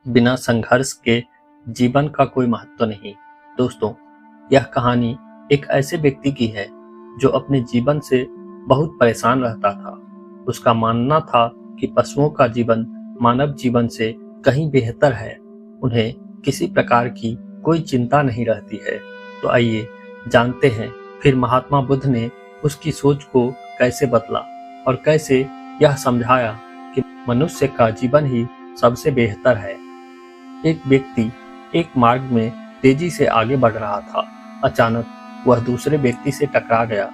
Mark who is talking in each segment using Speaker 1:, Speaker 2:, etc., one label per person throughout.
Speaker 1: बिना संघर्ष के जीवन का कोई महत्व नहीं। दोस्तों, यह कहानी एक ऐसे व्यक्ति की है जो अपने जीवन से बहुत परेशान रहता था। उसका मानना था कि पशुओं का जीवन मानव जीवन से कहीं बेहतर है। उन्हें किसी प्रकार की कोई चिंता नहीं रहती है। तो आइए जानते हैं फिर महात्मा बुद्ध ने उसकी सोच को कैसे बदला और कैसे यह समझाया कि मनुष्य का जीवन ही सबसे बेहतर है। एक व्यक्ति एक मार्ग में तेजी से आगे बढ़ रहा था। अचानक वह दूसरे व्यक्ति से टकरा गया।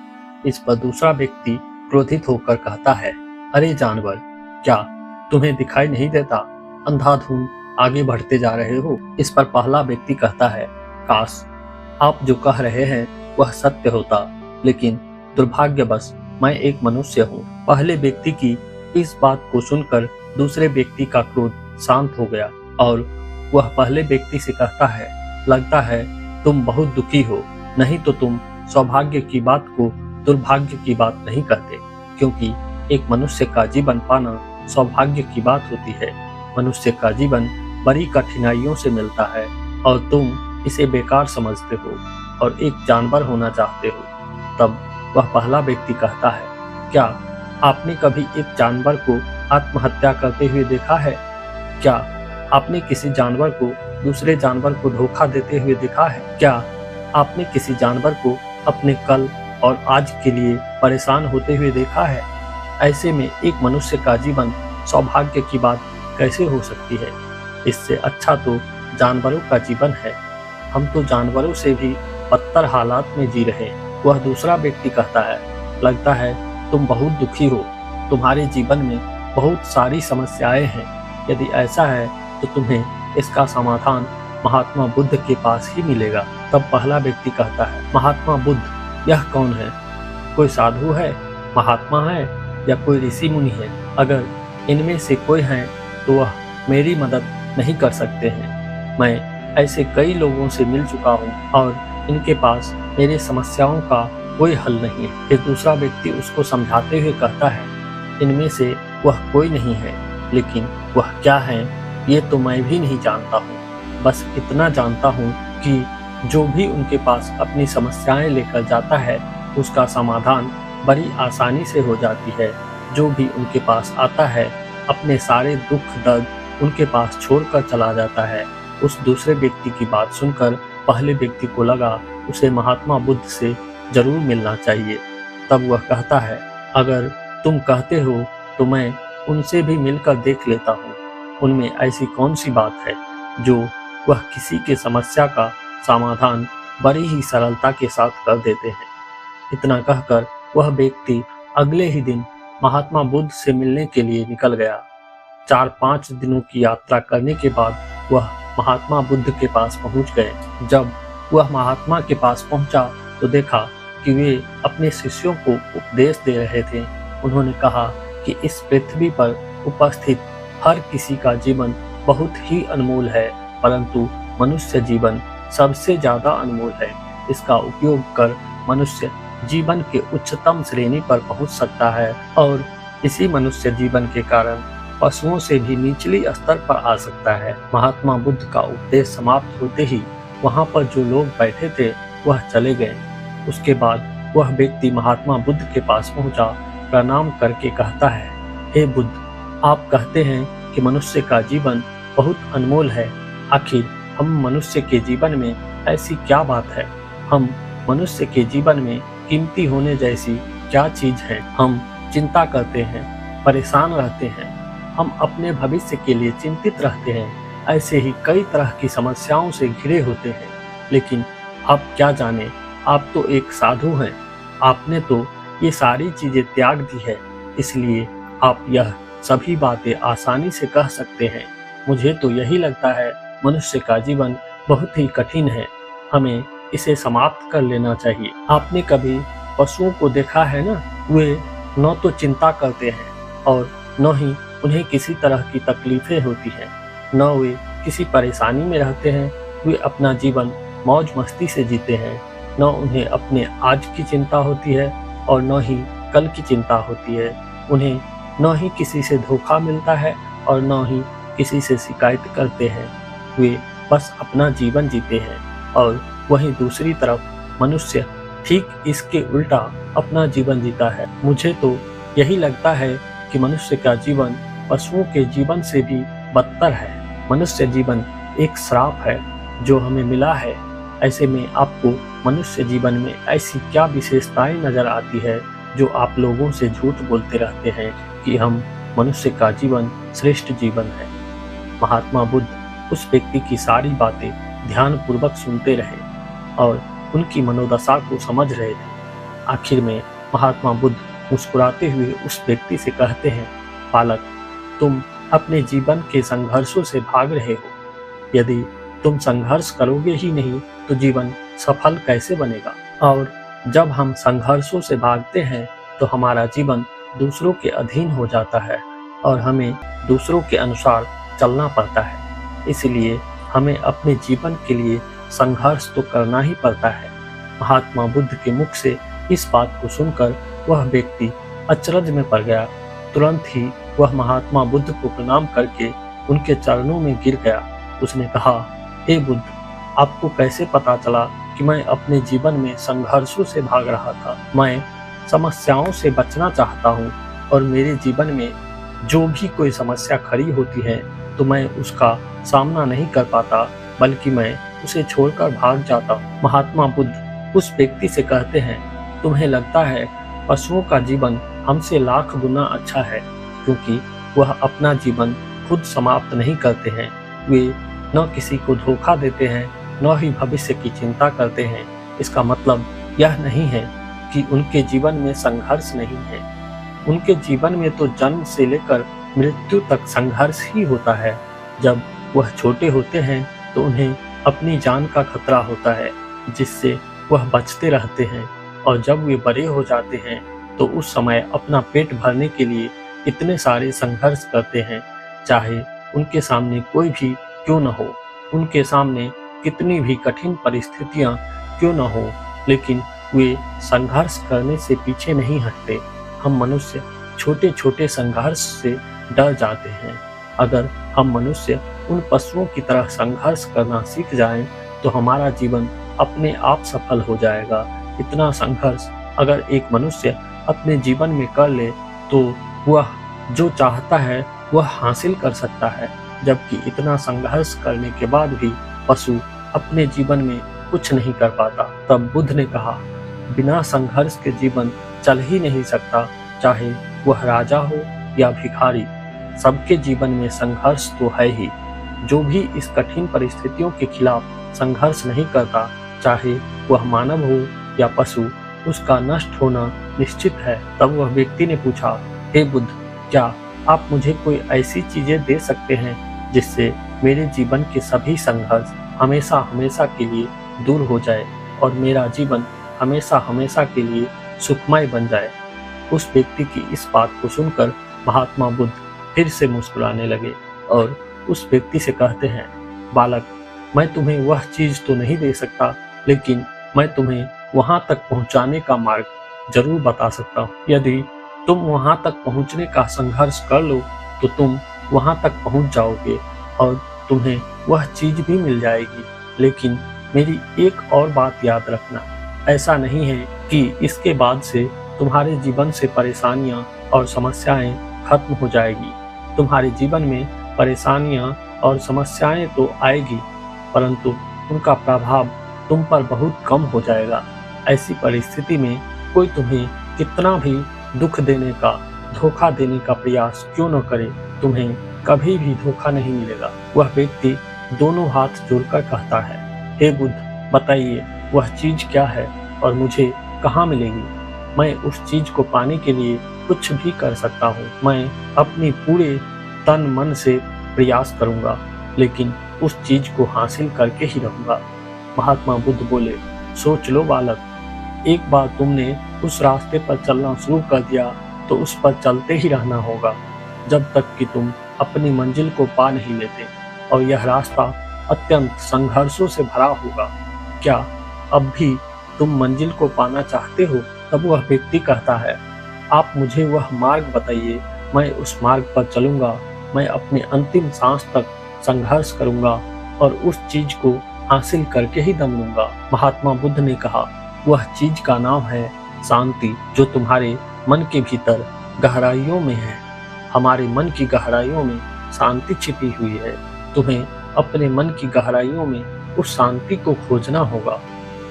Speaker 1: इस पर दूसरा व्यक्ति क्रोधित होकर कहता है, अरे जानवर, क्या तुम्हें दिखाई नहीं देता? अंधाधुंध आगे बढ़ते जा रहे हो। इस पर पहला व्यक्ति कहता है, काश आप जो कह रहे हैं वह सत्य होता, लेकिन दुर्भाग्यवश मैं एक मनुष्य हूँ। पहले व्यक्ति की इस बात को सुनकर दूसरे व्यक्ति का क्रोध शांत हो गया और वह पहले व्यक्ति से कहता है, लगता है तुम बहुत दुखी हो, नहीं तो तुम सौभाग्य की बात को दुर्भाग्य की बात नहीं कहते, क्योंकि एक मनुष्य का जीवन पाना सौभाग्य की बात होती है। मनुष्य का जीवन बड़ी कठिनाइयों से मिलता है और तुम इसे बेकार समझते हो और एक जानवर होना चाहते हो। तब वह पहला व्यक्ति कहता है, क्या आपने कभी एक जानवर को आत्महत्या करते हुए देखा है? क्या आपने किसी जानवर को दूसरे जानवर को धोखा देते हुए देखा है? क्या आपने किसी जानवर को अपने कल और आज के लिए परेशान होते हुए देखा है? ऐसे में एक मनुष्य का जीवन सौभाग्य की बात कैसे हो सकती है? इससे अच्छा तो जानवरों का जीवन है। हम तो जानवरों से भी बदतर हालात में जी रहे हैं। वह दूसरा व्यक्ति कहता है, लगता है तुम बहुत दुखी हो, तुम्हारे जीवन में बहुत सारी समस्याएं हैं। यदि ऐसा है तो तुम्हें इसका समाधान महात्मा बुद्ध के पास ही मिलेगा। तब पहला व्यक्ति कहता है, महात्मा बुद्ध, यह कौन है? कोई साधु है, महात्मा है या कोई ऋषि मुनि है? अगर इनमें से कोई है तो वह मेरी मदद नहीं कर सकते हैं। मैं ऐसे कई लोगों से मिल चुका हूँ और इनके पास मेरी समस्याओं का कोई हल नहीं है। फिर दूसरा व्यक्ति उसको समझाते हुए कहता है, इनमें से वह कोई नहीं है, लेकिन वह क्या है ये तो मैं भी नहीं जानता हूँ। बस इतना जानता हूँ कि जो भी उनके पास अपनी समस्याएं लेकर जाता है उसका समाधान बड़ी आसानी से हो जाती है। जो भी उनके पास आता है अपने सारे दुख दर्द उनके पास छोड़कर चला जाता है। उस दूसरे व्यक्ति की बात सुनकर पहले व्यक्ति को लगा उसे महात्मा बुद्ध से जरूर मिलना चाहिए। तब वह कहता है, अगर तुम कहते हो तो मैं उनसे भी मिलकर देख लेता हूँ। उनमें ऐसी कौन सी बात है जो वह किसी की समस्या का समाधान बड़ी ही सरलता के साथ कर देते हैं। इतना कहकर वह व्यक्ति अगले ही दिन महात्मा बुद्ध से मिलने के लिए निकल गया। 4-5 दिनों की यात्रा करने के बाद वह महात्मा बुद्ध के पास पहुंच गए। जब वह महात्मा के पास पहुंचा तो देखा कि वे अपने शिष्यों को उपदेश दे रहे थे। उन्होंने कहा कि इस पृथ्वी पर उपस्थित हर किसी का जीवन बहुत ही अनमोल है, परंतु मनुष्य जीवन सबसे ज्यादा अनमोल है। इसका उपयोग कर मनुष्य जीवन के उच्चतम श्रेणी पर पहुंच सकता है और इसी मनुष्य जीवन के कारण पशुओं से भी निचली स्तर पर आ सकता है। महात्मा बुद्ध का उपदेश समाप्त होते ही वहां पर जो लोग बैठे थे वह चले गए। उसके बाद वह व्यक्ति महात्मा बुद्ध के पास पहुंचा, प्रणाम करके कहता है, हे बुद्ध, आप कहते हैं कि मनुष्य का जीवन बहुत अनमोल है। आखिर हम मनुष्य के जीवन में ऐसी क्या बात है? हम मनुष्य के जीवन में कीमती होने जैसी क्या चीज है? हम चिंता करते हैं, परेशान रहते हैं, हम अपने भविष्य के लिए चिंतित रहते हैं। ऐसे ही कई तरह की समस्याओं से घिरे होते हैं। लेकिन आप क्या जाने, आप तो एक साधु हैं। आपने तो ये सारी चीजें त्याग दी है, इसलिए आप यह सभी बातें आसानी से कह सकते हैं। मुझे तो यही लगता है मनुष्य का जीवन बहुत ही कठिन है, हमें इसे समाप्त कर लेना चाहिए। आपने कभी पशुओं को देखा है ना? वे न तो चिंता करते हैं और न ही उन्हें किसी तरह की तकलीफें होती हैं, न वे किसी परेशानी में रहते हैं। वे अपना जीवन मौज मस्ती से जीते हैं। न उन्हें अपने आज की चिंता होती है और न ही कल की चिंता होती है। उन्हें न ही किसी से धोखा मिलता है और न ही किसी से शिकायत करते हैं, वे बस अपना जीवन जीते हैं। और वहीं दूसरी तरफ मनुष्य ठीक इसके उल्टा अपना जीवन जीता है। मुझे तो यही लगता है कि मनुष्य का जीवन पशुओं के जीवन से भी बदतर है। मनुष्य जीवन एक श्राप है जो हमें मिला है। ऐसे में आपको मनुष्य जीवन में ऐसी क्या विशेषताएं नजर आती है जो आप लोगों से झूठ बोलते रहते हैं कि हम मनुष्य का जीवन श्रेष्ठ जीवन है। महात्मा बुद्ध उस व्यक्ति की सारी बातें ध्यानपूर्वक सुनते रहे और उनकी मनोदशा को समझ रहे थे। आखिर में महात्मा बुद्ध मुस्कुराते हुए उस व्यक्ति से कहते हैं, बालक, तुम अपने जीवन के संघर्षों से भाग रहे हो। यदि तुम संघर्ष करोगे ही नहीं तो जीवन सफल कैसे बनेगा? और जब हम संघर्षों से भागते हैं तो हमारा जीवन दूसरों के अधीन हो जाता है और हमें दूसरों के अनुसार चलना पड़ता है। इसलिए हमें अपने जीवन के लिए संघर्ष तो करना ही पड़ता है। महात्मा बुद्ध के मुख से इस बात को सुनकर वह व्यक्ति अचरज में पड़ गया। तुरंत ही वह महात्मा बुद्ध को प्रणाम करके उनके चरणों में गिर गया। उसने कहा, हे बुद्ध, आपको कैसे पता चला कि मैं अपने जीवन में संघर्षों से भाग रहा था? मैं समस्याओं से बचना चाहता हूँ और मेरे जीवन में जो भी कोई समस्या खड़ी होती है तो मैं उसका सामना नहीं कर पाता, बल्कि मैं उसे छोड़कर भाग जाता हूँ। महात्मा बुद्ध उस व्यक्ति से कहते हैं, तुम्हें लगता है पशुओं का जीवन हमसे लाख गुना अच्छा है, क्योंकि वह अपना जीवन खुद समाप्त नहीं करते हैं। वे न किसी को धोखा देते हैं, न ही भविष्य की चिंता करते हैं। इसका मतलब यह नहीं है कि उनके जीवन में संघर्ष नहीं है। उनके जीवन में तो जन्म से लेकर मृत्यु तक संघर्ष ही होता है। जब वह छोटे होते हैं तो उन्हें अपनी जान का खतरा होता है, जिससे वह बचते रहते हैं, और जब वे बड़े हो जाते हैं तो उस समय अपना पेट भरने के लिए इतने सारे संघर्ष करते हैं, चाहे उनके सामने कोई भी क्यों न हो, उनके सामने कितनी भी कठिन परिस्थितियां क्यों न हो, लेकिन वे संघर्ष करने से पीछे नहीं हटते। हम मनुष्य छोटे छोटे संघर्ष से डर जाते हैं। अगर हम मनुष्य उन पशुओं की तरह संघर्ष करना सीख जाएं, तो हमारा जीवन अपने आप सफल हो जाएगा। इतना संघर्ष अगर एक मनुष्य अपने जीवन में कर ले तो वह जो चाहता है वह हासिल कर सकता है, जबकि इतना संघर्ष करने के बाद भी पशु अपने जीवन में कुछ नहीं कर पाता। तब बुद्ध ने कहा, बिना संघर्ष के जीवन चल ही नहीं सकता, चाहे वह राजा हो या भिखारी, सबके जीवन में संघर्ष तो है ही। जो भी इस कठिन परिस्थितियों के खिलाफ संघर्ष नहीं करता, चाहे वह मानव हो या पशु, उसका नष्ट होना निश्चित है। तब वह व्यक्ति ने पूछा, हे बुद्ध, क्या आप मुझे कोई ऐसी चीजें दे सकते हैं जिससे मेरे जीवन के सभी संघर्ष हमेशा हमेशा के लिए दूर हो जाए और मेरा जीवन हमेशा हमेशा के लिए सुखमय बन जाए? उस व्यक्ति की इस बात को सुनकर महात्मा बुद्ध फिर से मुस्कुराने लगे और उस व्यक्ति से कहते हैं, बालक, मैं तुम्हें वह चीज तो नहीं दे सकता, लेकिन मैं तुम्हें वहां तक पहुंचाने का मार्ग जरूर बता सकता हूँ। यदि तुम वहां तक पहुंचने का संघर्ष कर लो तो तुम वहां तक पहुंच जाओगे और तुम्हें वह चीज भी मिल जाएगी। लेकिन मेरी एक और बात याद रखना, ऐसा नहीं है कि इसके बाद से तुम्हारे जीवन से परेशानियां और समस्याएं खत्म हो जाएगी। तुम्हारे जीवन में परेशानियां और समस्याएं तो आएगी, परंतु उनका प्रभाव तुम पर बहुत कम हो जाएगा। ऐसी परिस्थिति में कोई तुम्हें कितना भी दुख देने का, धोखा देने का प्रयास क्यों न करे, तुम्हें कभी भी धोखा नहीं मिलेगा। वह व्यक्ति दोनों हाथ जोड़कर कहता है, हे बुद्ध, बताइए वह चीज क्या है और मुझे कहाँ मिलेगी? मैं उस चीज को पाने के लिए कुछ भी कर सकता हूँ। मैं अपनी पूरे तन मन से प्रयास करूंगा, लेकिन उस चीज को हासिल करके ही रहूंगा। महात्मा बुद्ध बोले, सोच लो बालक, एक बार तुमने उस रास्ते पर चलना शुरू कर दिया तो उस पर चलते ही रहना होगा जब तक कि तुम अपनी मंजिल को पा नहीं लेते, और यह रास्ता अत्यंत संघर्षों से भरा होगा। क्या अब भी तुम मंजिल को पाना चाहते हो? तब वह व्यक्ति कहता है, आप मुझे वह मार्ग बताइए, मैं उस मार्ग पर चलूंगा। मैं अपने अंतिम सांस तक संघर्ष करूंगा और उस चीज को हासिल करके ही दम लूंगा। महात्मा बुद्ध ने कहा, वह चीज का नाम है शांति, जो तुम्हारे मन के भीतर गहराइयों में है। हमारे मन की गहराइयों में शांति छिपी हुई है। तुम्हें अपने मन की गहराइयों में उस शांति को खोजना होगा,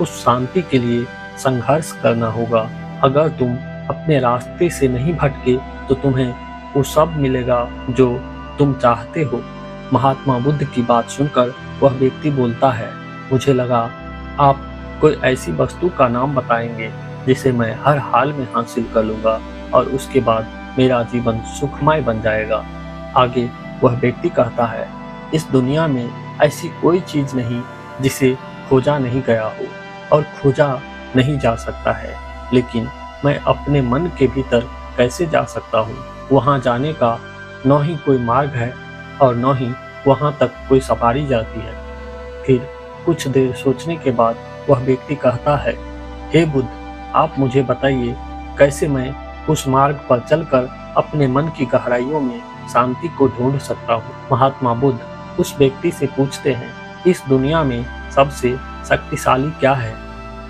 Speaker 1: उस शांति के लिए संघर्ष करना होगा। अगर तुम अपने रास्ते से नहीं भटके तो तुम्हें वो सब मिलेगा जो तुम चाहते हो। महात्मा बुद्ध की बात सुनकर वह व्यक्ति बोलता है, मुझे लगा आप कोई ऐसी वस्तु का नाम बताएंगे जिसे मैं हर हाल में हासिल कर लूंगा और उसके बाद मेरा जीवन सुखमय बन जाएगा। आगे वह व्यक्ति कहता है, इस दुनिया में ऐसी कोई चीज नहीं जिसे खोजा नहीं गया हो और खोजा नहीं जा सकता है, लेकिन मैं अपने मन के भीतर कैसे जा सकता हूँ। वहाँ जाने का न ही कोई मार्ग है और न ही वहाँ तक कोई सवारी जाती है। फिर कुछ देर सोचने के बाद वह व्यक्ति कहता है, हे बुद्ध, आप मुझे बताइए कैसे मैं उस मार्ग पर चलकर अपने मन की गहराइयों में शांति को ढूंढ सकता हूँ। महात्मा बुद्ध उस व्यक्ति से पूछते हैं, इस दुनिया में सबसे शक्तिशाली क्या है?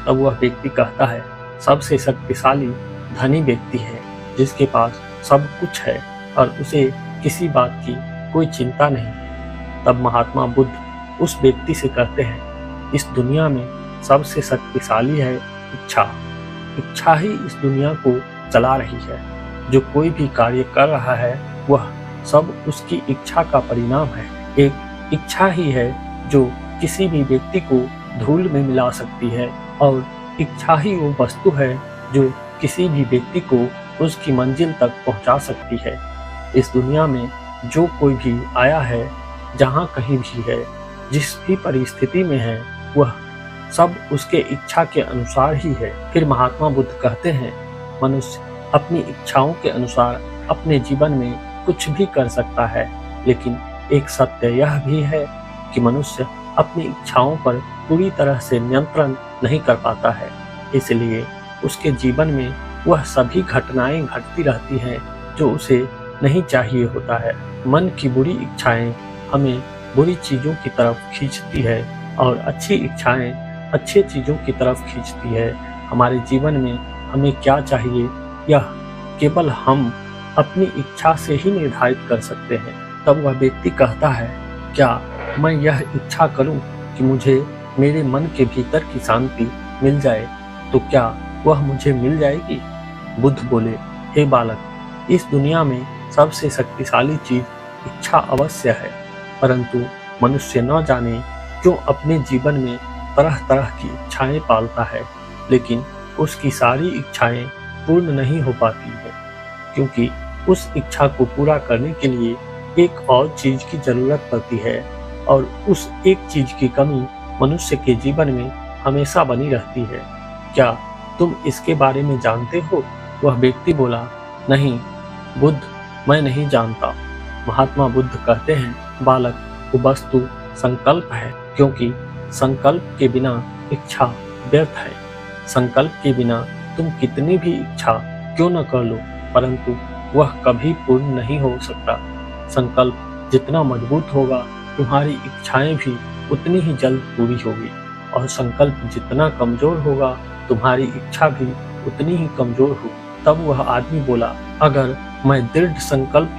Speaker 1: तब वह व्यक्ति कहता है, सबसे शक्तिशाली धनी व्यक्ति है, जिसके पास सब कुछ है और उसे किसी बात की कोई चिंता नहीं है। तब महात्मा बुद्ध उस व्यक्ति से कहते हैं, इस दुनिया में सबसे शक्तिशाली है इच्छा। इच्छा ही इस दुनिया को चला रही है। जो कोई भी कार्य कर रहा है वह सब उसकी इच्छा का परिणाम है। एक इच्छा ही है जो किसी भी व्यक्ति को धूल में मिला सकती है और इच्छा ही वो वस्तु है जो किसी भी व्यक्ति को उसकी मंजिल तक पहुंचा सकती है। इस दुनिया में जो कोई भी आया है, जहाँ कहीं भी है, जिस भी परिस्थिति में है, वह सब उसके इच्छा के अनुसार ही है। फिर महात्मा बुद्ध कहते हैं, मनुष्य अपनी इच्छाओं के अनुसार अपने जीवन में कुछ भी कर सकता है, लेकिन एक सत्य यह भी है कि मनुष्य अपनी इच्छाओं पर पूरी तरह से नियंत्रण नहीं कर पाता है। इसलिए उसके जीवन में वह सभी घटनाएं घटती रहती हैं जो उसे नहीं चाहिए होता है। मन की बुरी इच्छाएं हमें बुरी चीजों की तरफ खींचती है और अच्छी इच्छाएं अच्छी चीजों की तरफ खींचती है। हमारे जीवन में हमें क्या चाहिए यह केवल हम अपनी इच्छा से ही निर्धारित कर सकते हैं। तब वह व्यक्ति कहता है, क्या मैं यह इच्छा करूं कि मुझे मेरे मन के भीतर की शांति मिल जाए, तो क्या वह मुझे मिल जाएगी? बुद्ध बोले, हे बालक, इस दुनिया में सबसे शक्तिशाली चीज इच्छा अवश्य है, परंतु मनुष्य न जाने क्यों अपने जीवन में तरह तरह की इच्छाएं पालता है, लेकिन उसकी सारी इच्छाएं पूर्ण नहीं हो पाती है, क्योंकि उस इच्छा को पूरा करने के लिए एक और चीज की जरूरत पड़ती है और उस एक चीज की कमी मनुष्य के जीवन में हमेशा बनी रहती है। क्या तुम इसके बारे में जानते हो? वह व्यक्ति बोला, नहीं बुद्ध, मैं नहीं जानता। महात्मा बुद्ध कहते हैं, बालक, वो वस्तु संकल्प है, क्योंकि संकल्प के बिना इच्छा व्यर्थ है। संकल्प के बिना तुम कितनी भी इच्छा क्यों न कर लो, परंतु वह कभी पूर्ण नहीं हो सकता। संकल्प जितना मजबूत होगा, तुम्हारी इच्छाएं भी उतनी ही जल्द पूरी होगी, और संकल्प जितना कमजोर होगा, तुम्हारी इच्छा भी उतनी ही कमजोर होगी। तब वह आदमी बोला, अगर मैं दृढ़ संकल्प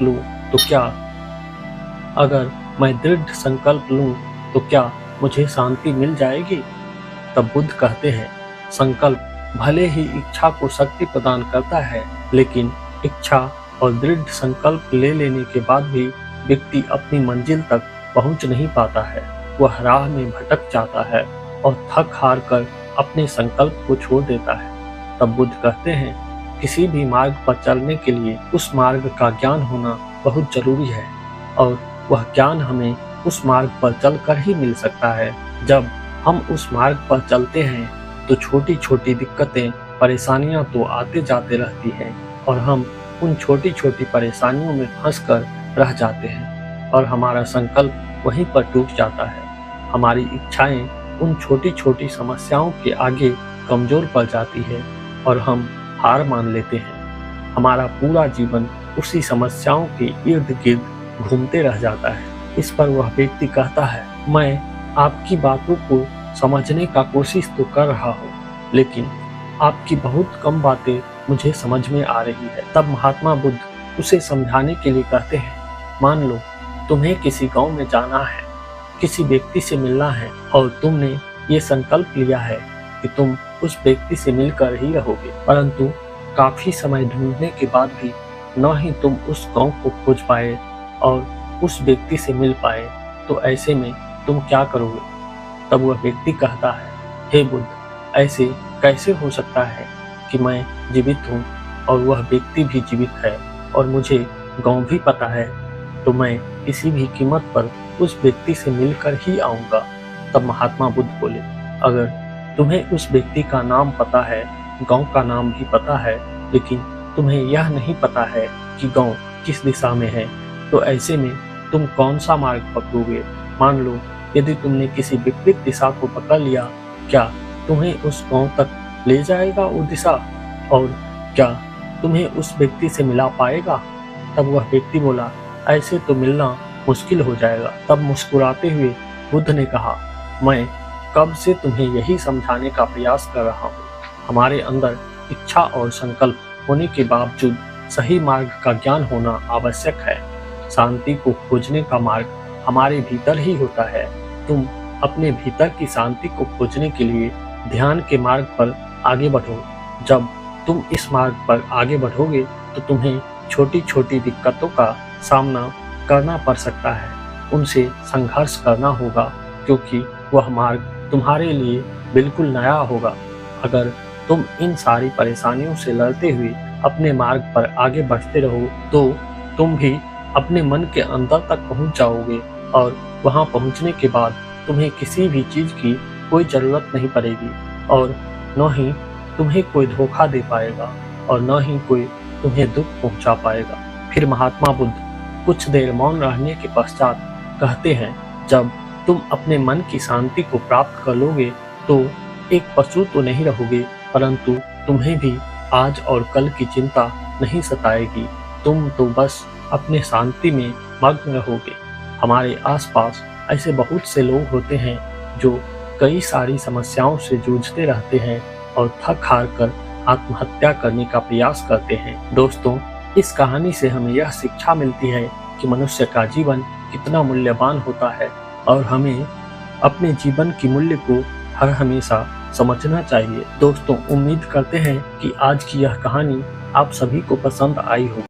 Speaker 1: लूं तो क्या मुझे शांति मिल जाएगी? तब बुद्ध कहते हैं, संकल्प भले ही इच्छा को शक्ति प्रदान करता है, लेकिन इच्छा और दृढ़ संकल्प ले लेने के बाद भी व्यक्ति अपनी मंजिल तक पहुंच नहीं पाता है। वह राह में भटक जाता है और थक हार कर अपने संकल्प को छोड़ देता है। तब बुद्ध कहते हैं, किसी भी मार्ग पर चलने के लिए उस मार्ग का ज्ञान होना बहुत जरूरी है, और वह ज्ञान हमें उस मार्ग पर चलकर ही मिल सकता है। जब हम उस मार्ग पर चलते हैं तो छोटी छोटी दिक्कतें, परेशानियां तो आते जाते रहती हैं, और हम उन छोटी छोटी परेशानियों में फंसकर रह जाते हैं और हमारा संकल्प वहीं पर टूट जाता है। हमारी इच्छाएं उन छोटी छोटी समस्याओं के आगे कमजोर पड़ जाती है और हम हार मान लेते हैं। हमारा पूरा जीवन उसी समस्याओं के इर्द गिर्द घूमते रह जाता है। इस पर वह व्यक्ति कहता है, मैं आपकी बातों को समझने का कोशिश तो कर रहा हूँ, लेकिन आपकी बहुत कम बातें मुझे समझ में आ रही है। तब महात्मा बुद्ध उसे समझाने के लिए कहते हैं, मान लो तुम्हें किसी गांव में जाना है, किसी व्यक्ति से मिलना है और तुमने ये संकल्प लिया है कि तुम उस व्यक्ति से मिलकर ही रहोगे, परंतु काफी समय ढूंढने के बाद भी न ही तुम उस गांव को खोज पाए और उस व्यक्ति से मिल पाए, तो ऐसे में तुम क्या करोगे? तब वह व्यक्ति कहता है, हे बुद्ध, ऐसे कैसे हो सकता है कि मैं जीवित हूँ और वह व्यक्ति भी जीवित है और मुझे गांव भी पता है, तो मैं किसी भी कीमत पर उस व्यक्ति से मिलकर ही आऊंगा। तब महात्मा बुद्ध बोले, अगर तुम्हें उस व्यक्ति का नाम पता है, गांव का नाम भी पता है, लेकिन तुम्हें यह नहीं पता है कि गांव किस दिशा में है, तो ऐसे में तुम कौन सा मार्ग पकड़ोगे? मान लो यदि तुमने किसी विपरीत दिशा को पकड़ लिया, क्या तुम्हें उस गांव तक ले जाएगा वो दिशा, और क्या तुम्हें उस व्यक्ति से मिला पाएगा? तब वह व्यक्ति बोला, ऐसे तो मिलना मुश्किल हो जाएगा। तब मुस्कुराते हुए बुद्ध ने कहा, मैं कब से तुम्हें यही समझाने का प्रयास कर रहा हूँ। हमारे अंदर इच्छा और संकल्प होने के बावजूद सही मार्ग का ज्ञान होना आवश्यक है। शांति को खोजने का मार्ग हमारे भीतर ही होता है। तुम अपने भीतर की शांति को खोजने के लिए ध्यान के मार्ग पर आगे बढ़ो। जब तुम इस मार्ग पर आगे बढ़ोगे तो तुम्हें छोटी छोटी दिक्कतों का सामना करना पड़ सकता है, उनसे संघर्ष करना होगा, क्योंकि वह मार्ग तुम्हारे लिए बिल्कुल नया होगा। अगर तुम इन सारी परेशानियों से लड़ते हुए अपने मार्ग पर आगे बढ़ते रहो तो तुम भी अपने मन के अंदर तक पहुंच जाओगे और वहां पहुंचने के बाद तुम्हें किसी भी चीज की कोई जरूरत नहीं पड़ेगी और न ही तुम्हें कोई धोखा दे पाएगा और न ही कोई तुम्हें दुख पहुंचा पाएगा। फिर महात्मा बुद्ध कुछ देर मौन रहने के पश्चात कहते हैं, जब तुम अपने मन की शांति को प्राप्त कर लोगे तो एक पशु तो नहीं रहोगे, परंतु तुम्हें भी आज और कल की चिंता नहीं सताएगी। तुम तो बस अपने शांति में मग्न रहोगे। हमारे आसपास ऐसे बहुत से लोग होते हैं जो कई सारी समस्याओं से जूझते रहते हैं और थक हार कर आत्महत्या करने का प्रयास करते हैं। दोस्तों, इस कहानी से हमें यह शिक्षा मिलती है कि मनुष्य का जीवन कितना मूल्यवान होता है और हमें अपने जीवन की मूल्य को हर हमेशा समझना चाहिए। दोस्तों, उम्मीद करते हैं कि आज की यह कहानी आप सभी को पसंद आई हो।